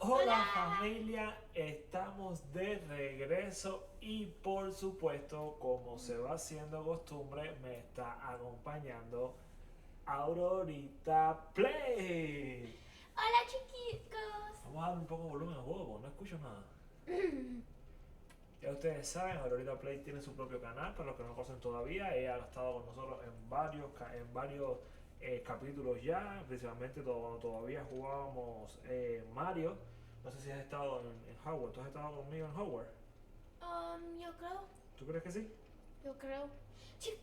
Hola familia, estamos de regreso y por supuesto, como se va haciendo costumbre, me está acompañando Aurorita Play. Hola chiquicos. Vamos a darle un poco de volumen al juego, no escucho nada. Ya ustedes saben, Aurorita Play tiene su propio canal, para los que no lo conocen todavía. Ella ha estado con nosotros en varios capítulos ya, principalmente cuando todavía jugábamos Mario. No sé si has estado en Hogwarts. ¿Tú has estado conmigo en Hogwarts? Yo creo, ¿Tú crees que sí? yo creo. Chicos,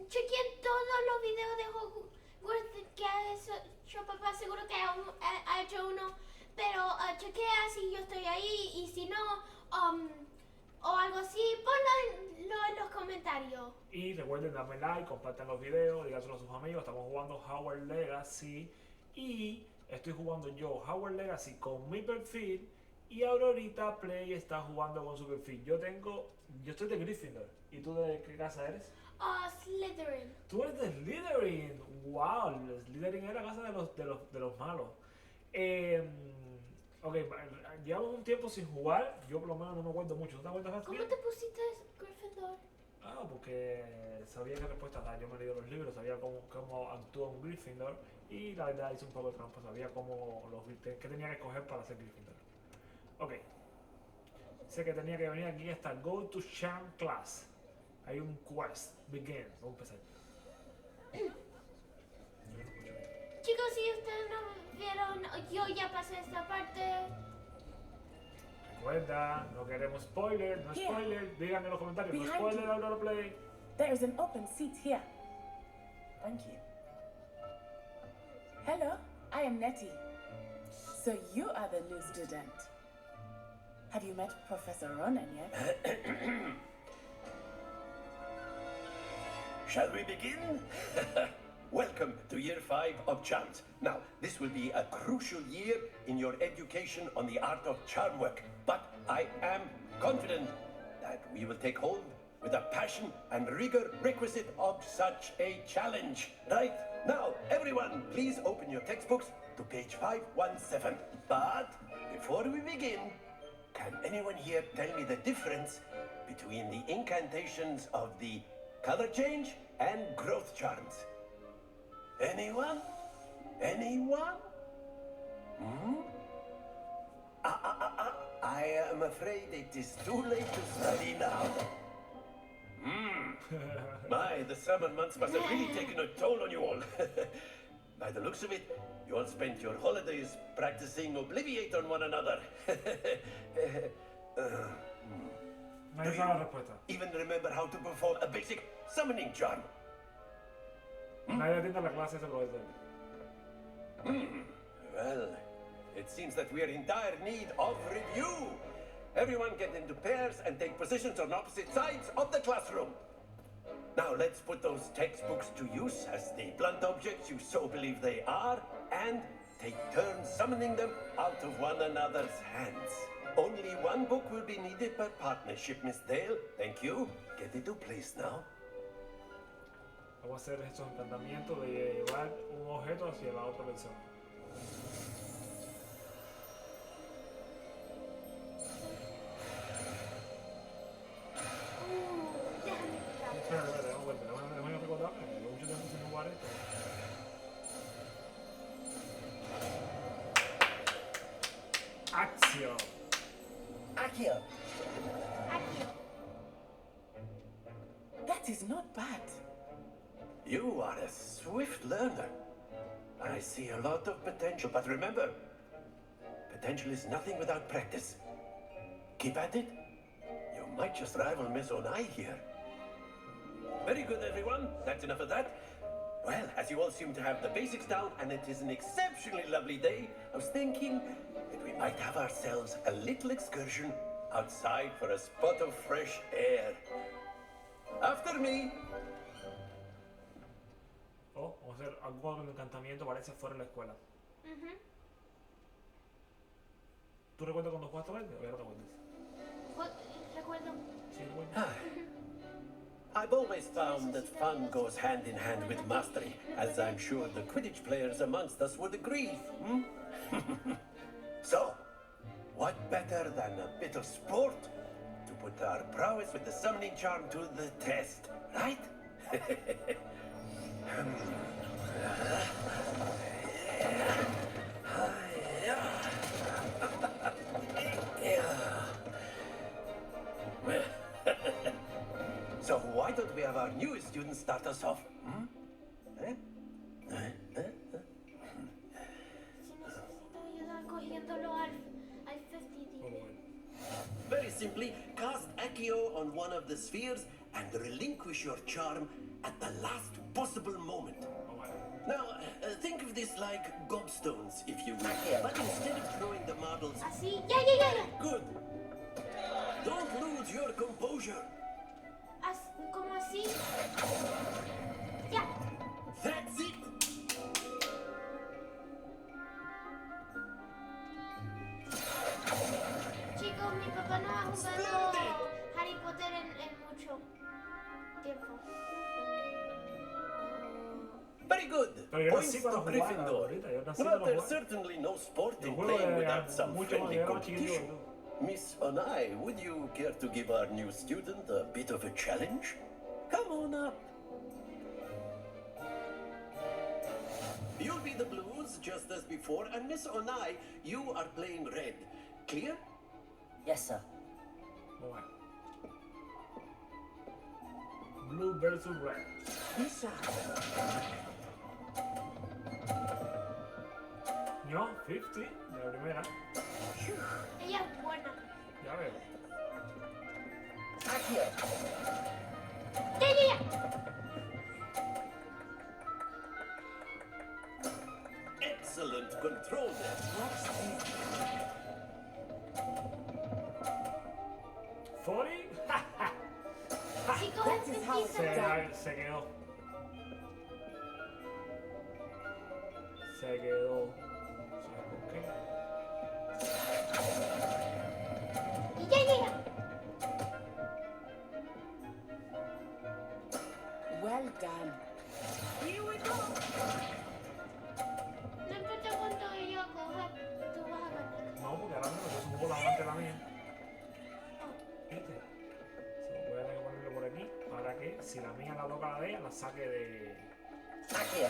chequen todos los videos de Hogwarts que ha hecho papá. Seguro que ha hecho uno. Pero chequea si yo estoy ahí y si no, o algo así, ponlo en los comentarios. Y recuerden darme like, compartan los videos, díganselo a sus amigos. Estamos jugando Hogwarts Legacy y estoy jugando yo Hogwarts Legacy con mi perfil y Aurorita Play está jugando con su perfil. Yo estoy de Gryffindor. ¿Y tú de qué casa eres? Slytherin. Tú eres de Slytherin. Wow, Slytherin era la casa de los malos. Ok, llevamos un tiempo sin jugar. Yo por lo menos no me acuerdo mucho. ¿No te acuerdas más ¿Cómo bien? te pusiste Gryffindor? Porque sabía qué respuestas dar. Yo me he leído los libros, sabía cómo actúa un Gryffindor y la verdad hice un poco de trampa. Sabía qué tenía que escoger para ser Gryffindor. Ok, sé que tenía que venir aquí hasta Go to Charm Class. Hay un quest, begin. Vamos a empezar. Yo no escucho bien. Chicos, si ustedes no vieron, yo ya pasé esta parte. Recuerda, no queremos spoiler, no Here. spoiler. Digan en los comentarios, no Behind spoiler, you. Aurora Play. There is an open seat here. Thank you. Hello, I am Nettie. So you are the new student. Have you met Professor Ronan yet? Shall we begin? Welcome to year 5 of charms. Now, this will be a crucial year in your education on the art of charm work, but I am confident that we will take hold with the passion and rigor requisite of such a challenge. Right? Now, everyone, please open your textbooks to page 517. But before we begin, can anyone here tell me the difference between the incantations of the color change and growth charms? Anyone? Anyone? I am afraid it is too late to study now. My, the summer months must have really taken a toll on you all. By the looks of it, you all spent your holidays practicing Obliviate on one another. Nadie sabe la respuesta. Even remember how to perform a basic summoning charm? Nadie atiende la clase, se lo dice. Well, it seems that we are in dire need of review. Everyone get into pairs and take positions on opposite sides of the classroom. Now let's put those textbooks to use as the blunt objects you so believe they are, and take turns summoning them out of one another's hands. Only one book will be needed per partnership, Miss Dale. Thank you. Get into place now. Vamos a hacer estos encantamientos de llevar un objeto hacia la otra persona. Espera, dame vuelta, déjame recordarme, llevo mucho tiempo sin jugar esto. Accio. Accio. That is not bad. You are a swift learner. I see a lot of potential, but remember, potential is nothing without practice. Keep at it. You might just rival Miss Onai here. Very good, everyone. That's enough of that. Well, as you all seem to have the basics down, and it is an exceptionally lovely day, I was thinking that we might have ourselves a little excursion outside for a spot of fresh air. After me. Oh, vamos a hacer algún encantamiento, parece fuera de la escuela. ¿Tú recuerdas cuando jugaste a él? O ya no te acuerdas. Recuerdo. Sí, recuerdo. I've always found that fun goes hand in hand with mastery, as I'm sure the Quidditch players amongst us would agree. So, what better than a bit of sport to put our prowess with the summoning charm to the test, right? So why don't we have our newest student start us off? Hmm? Eh? Si necesito ayuda cogiéndolo al 50, Muy dile. bueno. Very simply, cast Accio on one of the spheres and relinquish your charm at the last possible moment. Muy bueno. Now, think of this like gobstones, if you will. But instead of throwing the marbles... Así, ya. Good! Don't lose your composure! Como así. Ya. That's it! Chicos, mi papá no ha jugado Harry Potter en mucho tiempo. Very good! Pero yo Points nací to para jugar, Gryffindor. ahorita, yo nací But para there's jugar. certainly no sport Yo in juego playing de without some mucho friendly cuando era chiquillo. competition. Miss Onai, would you care to give our new student a bit of a challenge? Come on up. You'll be the blues just as before, and Miss Onai, you are playing red. Clear? Yes, sir. Muy bueno. Blue versus red. Misha, Yo, 50 de la primera. Ella es buena. Ya veo. Accio. Ya. Excellent control there. watch this. 40. Chicos, That is how it's necesito. done. Se quedó. Se quedó. ¿Sabes por qué? Ya. Well done. Here we go. No importa cuánto ella coja, tú vas a ganar. No, porque ahora mismo yo soy un poco adelante la mía. ¿Viste? Se lo voy a tener que ponerlo por aquí para que si la mía la toca la de ella, la saque de. Accio.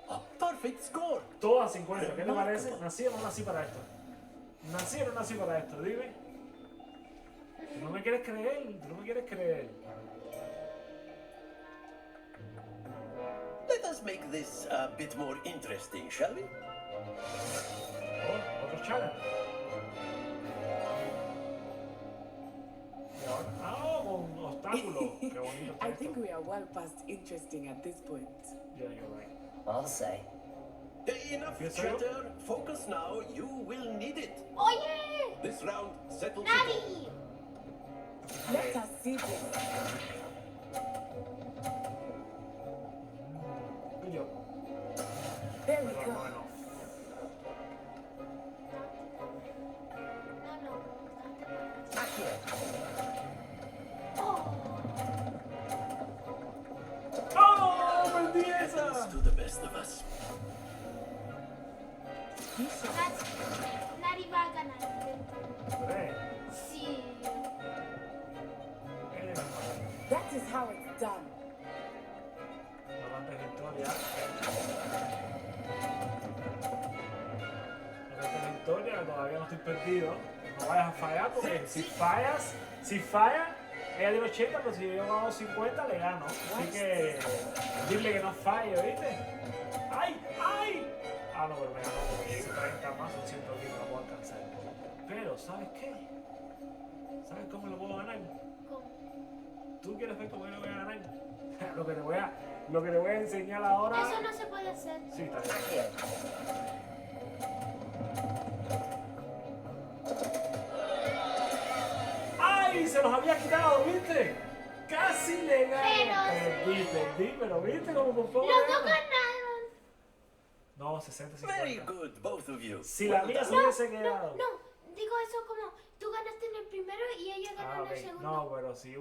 A perfect score. Todas 50, ¿qué te parece? ¿Nací o no nací para esto? ¿Nací o no nací para esto? Dime. ¿Tú no me quieres creer? ¿Tú no me quieres creer? Let us make this a bit more interesting, shall we? Oh, otro challenge. Y ahora, con obstáculos. Qué bonito está I esto. think we are well past interesting at this point. Yeah, you're right. I'll say. Enough Yes, sir. chatter. Focus now. You will need it. Oye, This round settles it all. Nadie. Let us see this. Y yo. There we Pero go. bueno. No. Accio. Oh, ¡Oh! ¡Perdí Happens esa! to the best of us. Misha, Nadie va a ganar. Tres. Sí. that is how it's done. Adelante Victoria. Adelante Victoria, que todavía no estoy perdido. No vayas a fallar porque si fallas, ella tiene 80, pero si yo hago 50 le gano. Así que dile que no falle, ¿viste? ¡Ay! ¡Ay! Ah, no, pero me ganó porque hice 30 más, son 110, no puedo alcanzar. Pero, ¿sabes qué? ¿Sabes cómo lo puedo ganar? ¿Cómo? ¿Tú quieres ver cómo yo lo voy a ganar? lo que te voy a enseñar ahora. Eso no se puede hacer. Sí, está bien. Accio. ¡Ay! Se los había quitado, ¿viste? Casi le gano. Pero Perdí, pero ¿viste cómo por poco? Los le dos gano? ganaron. No, 60, Very 50. good, both of you. Si la mía se hubiese quedado. No, digo eso como tú ganaste en el primero y ella ganó Ah, en ok. el segundo. No, pero si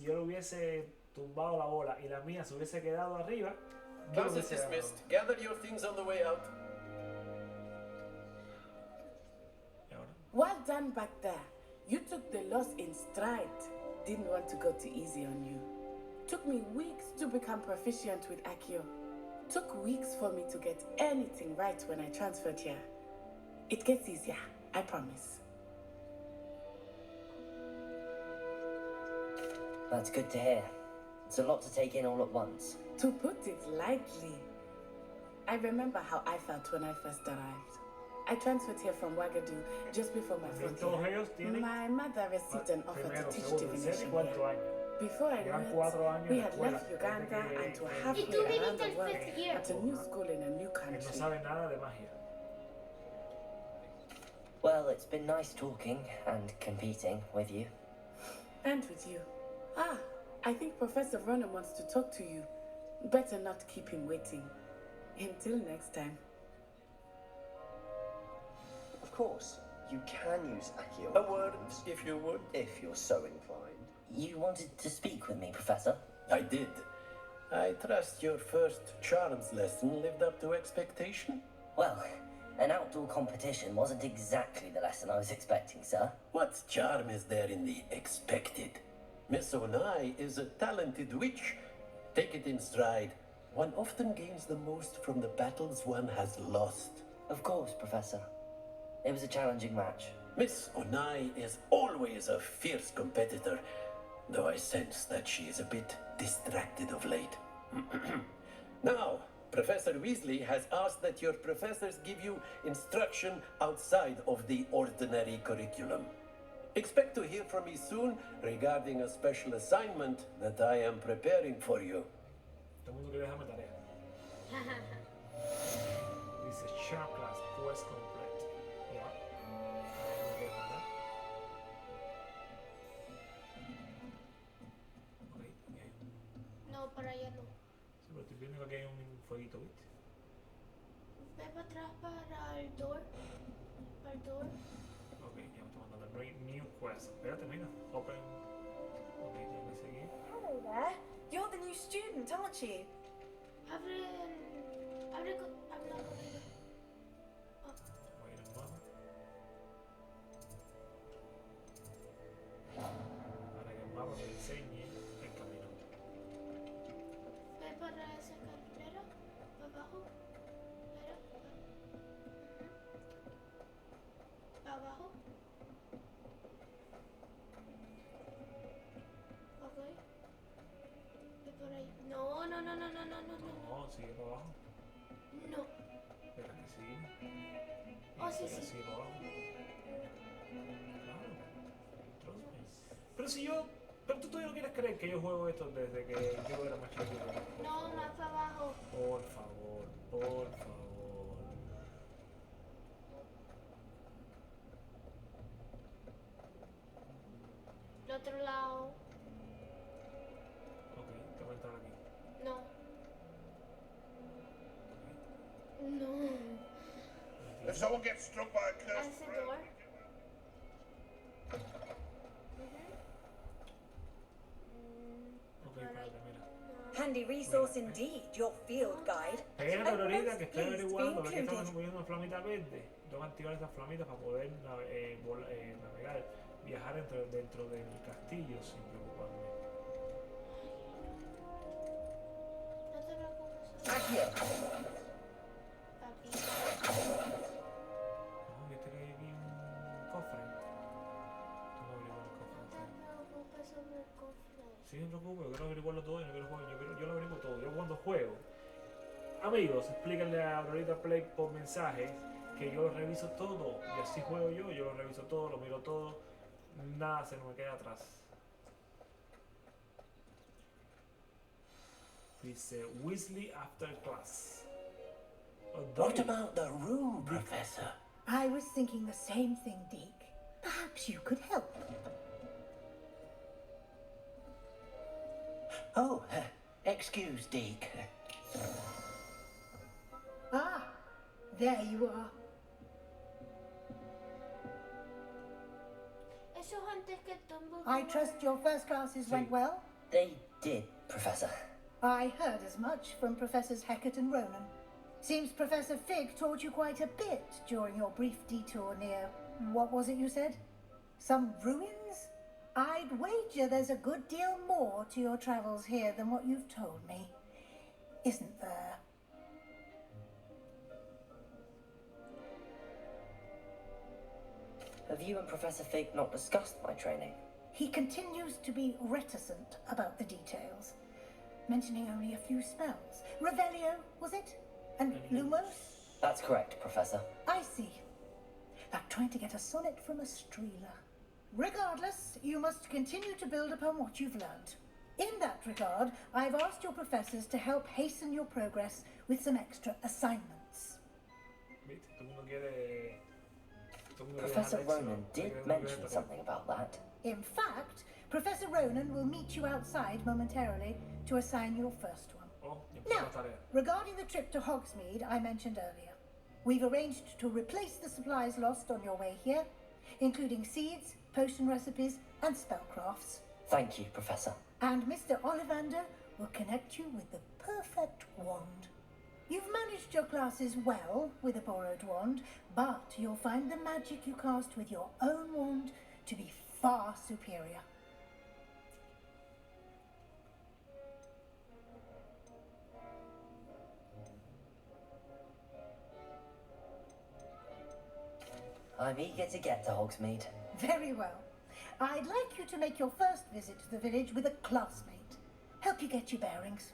yo le hubiese tumbado la bola y la mía se hubiese quedado arriba, Class is dismissed. Gather your things on the way out. ¿Y ahora? Well done back there. You took the loss in stride. Didn't want to go too easy on you. Took me weeks to become proficient with Accio. Took weeks for me to get anything right when I transferred here. It gets easier, I promise. That's good to hear. It's a lot to take in all at once. To put it lightly, I remember how I felt when I first arrived. I transferred here from Ouagadougou just before my También fourth todos year. ellos tienen My mother received an offer primero, to teach segundo, tercero divination y cuarto here. año. Before I Llevan knew 4 it, años we en had escuela. left Uganda Desde and were que halfway Y tú around viniste the el world fifth year. at a new school in a new Él no country. sabe nada de magia. Well, it's been nice talking and competing with you. And with you. Ah, I think Professor Ronan wants to talk to you. Better not keep him waiting. Until next time. Of course, you can use Accio. A word, if you would. If you're so inclined. You wanted to speak with me, Professor? I did. I trust your first charms lesson lived up to expectation. Well, an outdoor competition wasn't exactly the lesson I was expecting, sir. What charm is there in the expected? Miss Onai is a talented witch. Take it in stride. One often gains the most from the battles one has lost. Of course, Professor. It was a challenging match. Miss Onai is always a fierce competitor, though I sense that she is a bit distracted of late. Now, Professor Weasley has asked that your professors give you instruction outside of the ordinary curriculum. Expect to hear from me soon regarding a special assignment that I am preparing for you. Todo el mundo quiere dejarme tarea. Dice Sharp Class, quest complete. Ya. ¿Ahora me quieres mandar? Ok, bien. No, para allá no. Sí, pero estoy viendo que aquí hay un fueguito, ¿viste? Ve para atrás para el door. Para el door. Ok, ya me está mandando. New quest. Espérate, mira. Open. Ok, tengo que seguir. Hello there. You're the new student, aren't you? Abre el... habla con ella. Voy a ir al mapa. Para que el mapa me enseñe el camino. Ve para esa carretera. Para abajo. Mira. Para abajo. Ok. Ve por ahí. No, no, no, no, no, no, no, no. No, sigue para abajo. No. Espera que sigue. Oh, sí, Espera, sí. sigue para abajo. Claro. Trust me. Pero si yo... Pero tú todavía no quieres creer que yo juego esto desde que yo era más chiquito. No, más para abajo. Por favor, por favor. El otro lado. Ok, tengo que entrar aquí. No. No. If someone gets struck by a A cursed ese friend, door. Ok, espérate, mira. Handy resource indeed, your field guide. Pégate I'm ahorita most que estoy pleased to be averiguando, ve que estamos included. moviendo una flamita verde. Tengo que activar esas flamitas para poder navegar, viajar dentro del castillo sin preocuparme. No te preocupes. Accio! Papi. No, viste que hay aquí un cofre. Tengo que averiguar el cofre. No te preocupes sobre el cofre. Sí, no me preocupo, yo quiero averiguarlo todo, yo no quiero jugar, yo lo averiguo todo. Yo cuando juego, amigos, explíquenle a Aurorita Play por mensajes que yo lo reviso todo. Y así juego yo lo reviso todo, lo miro todo, nada se me queda atrás. Dice Weasley after class. What about the room, Professor? I was thinking the same thing, Deke. Perhaps you could help. Oh, excuse, Deke. Ah, there you are. Eso es antes que Tumble. I trust your first classes went well? They did, Professor. I heard as much from Professors Hecat and Ronan. Seems Professor Fig taught you quite a bit during your brief detour near... what was it you said? Some ruins? I'd wager there's a good deal more to your travels here than what you've told me. Isn't there? Have you and Professor Fig not discussed my training? He continues to be reticent about the details, mentioning only a few spells. Revelio, was it? And Lumos? That's correct, Professor. I see. Like trying to get a sonnet from a streeler. Regardless, you must continue to build upon what you've learned. In that regard, I've asked your professors to help hasten your progress with some extra assignments. Professor Ronan did mention something about that. In fact, Professor Ronan will meet you outside momentarily to assign your first one. Now, regarding the trip to Hogsmeade I mentioned earlier, we've arranged to replace the supplies lost on your way here, including seeds, potion recipes, and spellcrafts. Thank you, Professor. And Mr. Ollivander will connect you with the perfect wand. You've managed your classes well with a borrowed wand, but you'll find the magic you cast with your own wand to be far superior. I'm eager to get to Hogsmeade. Very well. I'd like you to make your first visit to the village with a classmate. Help you get your bearings.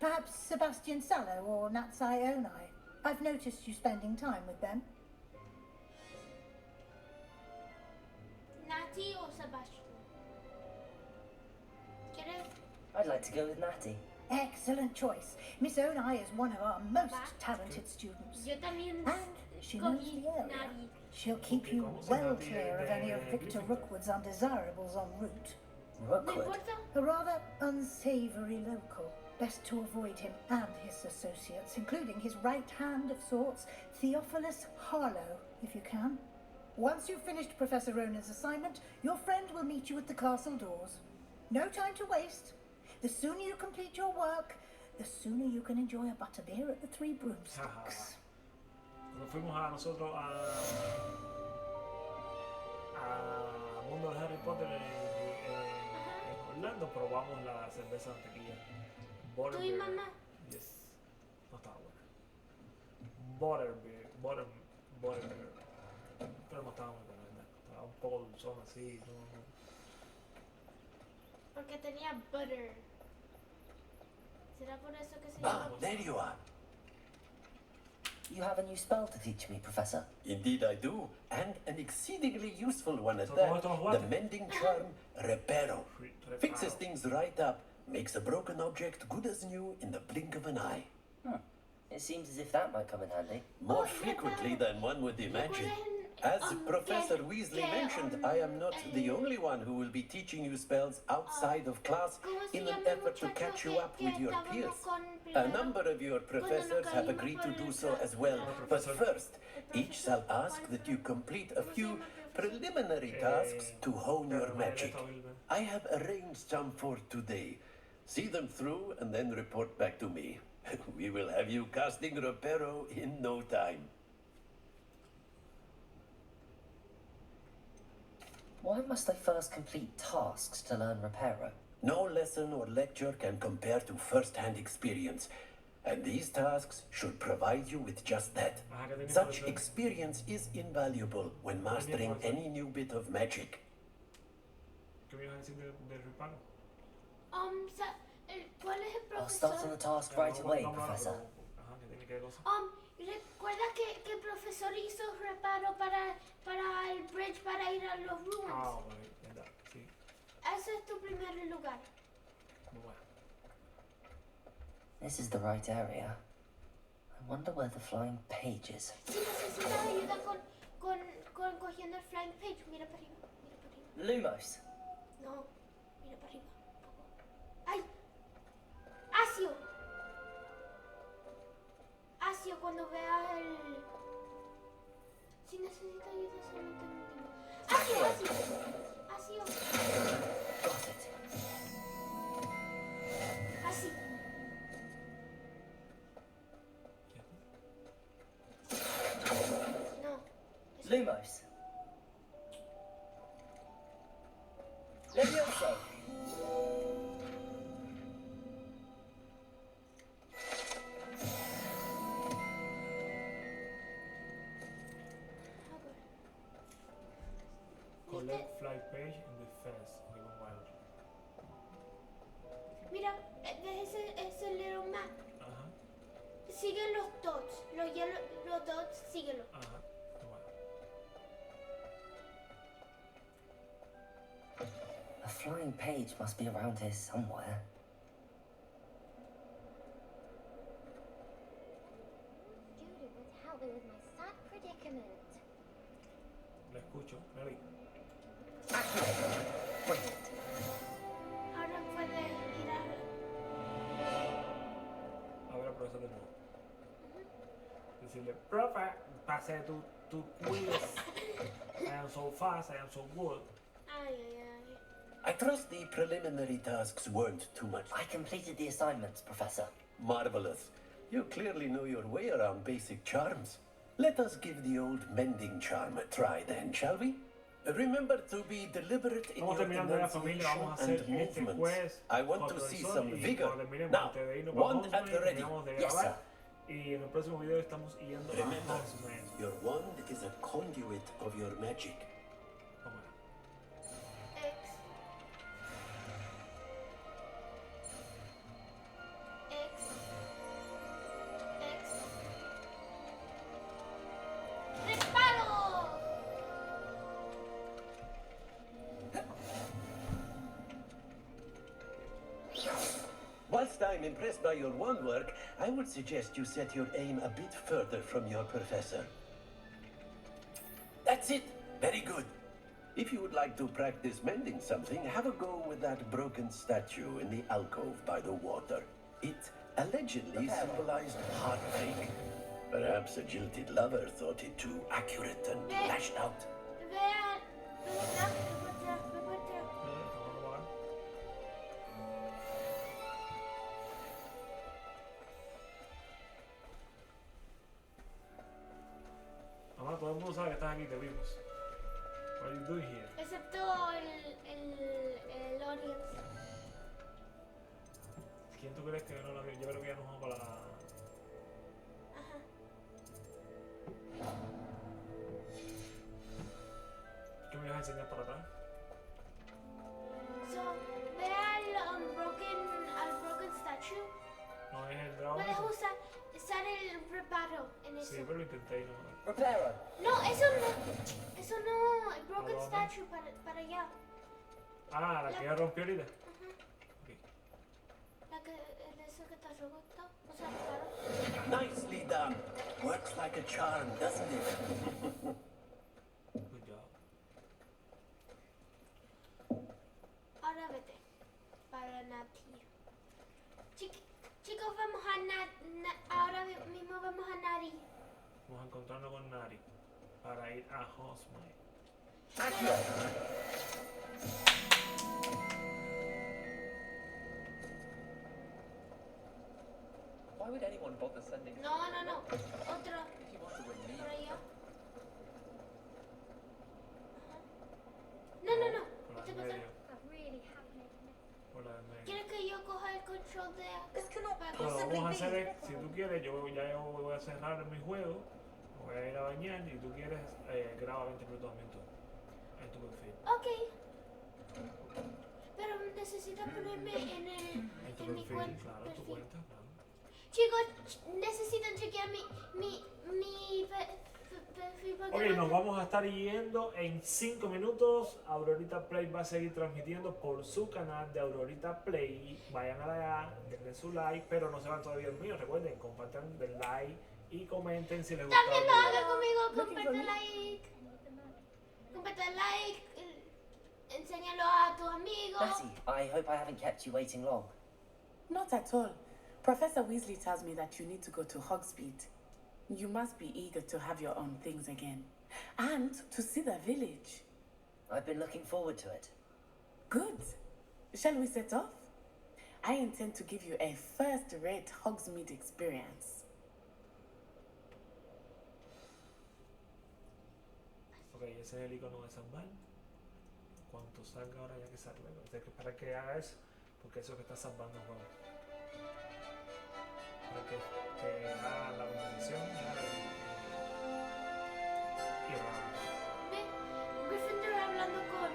Perhaps Sebastian Sallow or Natsai Onai. I've noticed you spending time with them. Natty or Sebastian? ¿Quieres? I'd like to go with Natty. Excellent choice. Miss Onai is one of our most talented students. Yo también And she knows escogí the area. Natty. She'll keep you well clear of any of Victor Rookwood's undesirables en route. ¿No Rookwood. importa? A rather unsavory local. Best to avoid him and his associates, including his right hand of sorts, Theophilus Harlow, if you can. Once you've finished Professor Ronan's assignment, your friend will meet you at the castle doors. No time to waste. The sooner you complete your work, the sooner you can enjoy a butterbeer at the Three Broomsticks. Cuando fuimos a nosotros a mundo de Harry Potter en Orlando, probamos la cerveza de mantequilla. ¿Tú y mamá? Yes. No estaba buena. Butterbeer. Pero no estaba muy buena, ¿verdad? Estaba un poco dulzón así. No. Porque tenía butter. ¿Será por eso que se Ah, llama? there you are. You have a new spell to teach me, Professor. Indeed I do, and an exceedingly useful one at So that. what of The what? mending charm, Reparo. Reparo. Fixes things right up, makes a broken object good as new in the blink of an eye. It seems as if that might come in handy. More frequently than one would imagine. As Professor Weasley mentioned, I am not the only one who will be teaching you spells outside of class in an effort to catch you up with your peers. A number of your professors have agreed to do so as well, but first, each shall ask that you complete a few preliminary tasks to hone your magic. I have arranged some for today. See them through and then report back to me. We will have you casting Reparo in no time. Why must I first complete tasks to learn Reparo? No lesson or lecture can compare to first-hand experience, and these tasks should provide you with just that. Such experience is invaluable when mastering any new bit of magic. ¿Qué me ibas a decir del Reparo? ¿Cuál es el I'll start on the profesor? task right away, Professor. Ajá, que tiene que cosa. Recuerda que el profesor hizo reparo para el bridge para ir a los ruins. Ah, vale, verdad, sí. Ese es tu primer lugar. Muy bueno. This is the right area. I wonder where the flying page is. Si necesitas ayuda con cogiendo el flying page, mira para arriba, mira para arriba. Lumos. No, mira para arriba. Un poco. ¡Ay! ¡Accio! Accio, cuando veas el... Si necesitas ayuda, solamente un último. ¡Accio! ¡Accio! ¡Accio! Got it. Así. Select fly page in defense. Ok, vamos a ver. Mira, ¿ves ese little map? Ajá, Sigue los dots. Los dots, síguelo. ajá. Vamos a ver. A flying page must be around here somewhere. Judy would help me with my sad predicament. La escucho, Mary. Brilliant. Ahora puedes ir a... A ver, profesor de nuevo. Decirle, profe, pasé tu quiz. I am so fast, I am so good. Ay, ay, ay. I trust the preliminary tasks weren't too much. I completed the assignments, Professor. Marvelous. You clearly know your way around basic charms. Let us give the old mending charm a try then, shall we? Remember to be deliberate in Estamos your terminando la familia, vamos a enunciation hacer and este movements. quiz. I want to see some vigor. Now, wand at the ready. Yes, sir. Y en el próximo video estamos yendo a Remember, Hogsmeade. your wand is a conduit of your magic. Vamos a ver. ¡Reparo! Whilst I'm impressed by your wand work, I would suggest you set your aim a bit further from your professor. That's it. Very good. If you would like to practice mending something, have a go with that broken statue in the alcove by the water. It allegedly symbolized heartbreak. Perhaps a jilted lover thought it too accurate and lashed out. Vean, ven atrás. Mamá, todo el mundo sabe que estás aquí, te vimos. What are you doing here? Excepto el audience. ¿Quién tú crees que no la vio? Yo creo que ya nos vamos para la... Ajá. ¿Qué me ibas a enseñar para atrás? So, ve al broken statue. No es el dragón. Puedes usar el reparo en eso. Sí, pero lo intenté y no. Reparo. No, eso no, el broken ¿A dónde? statue para allá. Ah, la que ya rompió ahorita. Ajá. Ok. Eso que está roto, o sea, reparo. Nicely done. Works like a charm, doesn't it? Good job. Ahora vete para Nati. Chicos, vamos a ahora mismo vamos a Nari. Vamos a encontrarnos con Nari para ir a Hogsmeade. Accio. Why would anyone bother sending? No. Otro. If you want to win me. Por allá. No. Por la Este del pasa. medio. I really have made a mess. Por la del medio. ¿Quieres que yo coja el control de acá? This cannot Para- Lo que possibly vamos a hacer be. es, si tú quieres, yo voy a cerrar mi juego, me voy a ir a bañar y si tú quieres, graba 20 minutos en tu perfil. Ok. Pero necesito ponerme en En tu mi perfil, cuenta. claro, tu cuenta, claro. Chicos, necesitan chequear mi perfil porque Ok, no- nos vamos a estar yendo en 5 minutos. Aurorita Play va a seguir transmitiendo por su canal de Aurorita Play. Vayan allá, denle su like, pero no se van todavía el mío. Recuerden, compartan, den like y comenten si les gusta. También el lo video. hagan conmigo, Looking for comparte me? like. Comparte like. Enséñalo a tus amigos. Natty, I hope I haven't kept you waiting long. Not at all. Professor Weasley tells me that you need to go to Hogsmeade. You must be eager to have your own things again. And to see the village. I've been looking forward to it. Good. Shall we set off? I intend to give you a first-rate Hogsmeade experience. Ok, ese es el icono de San Van. Cuanto salga ahora ya que salga, hay que esperar que haga eso, porque eso es que está salvando el juego. Para que haga la composición y Ve, Gryffindor hablando con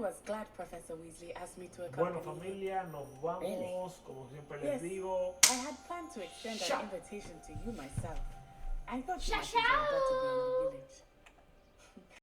was glad Professor Weasley asked me to Bueno, accompany you. familia, nos vamos. Como siempre les Yes. digo. I had planned to extend Shut. an invitation to you myself. I thought you Shut might enjoy a butterbeer in the village.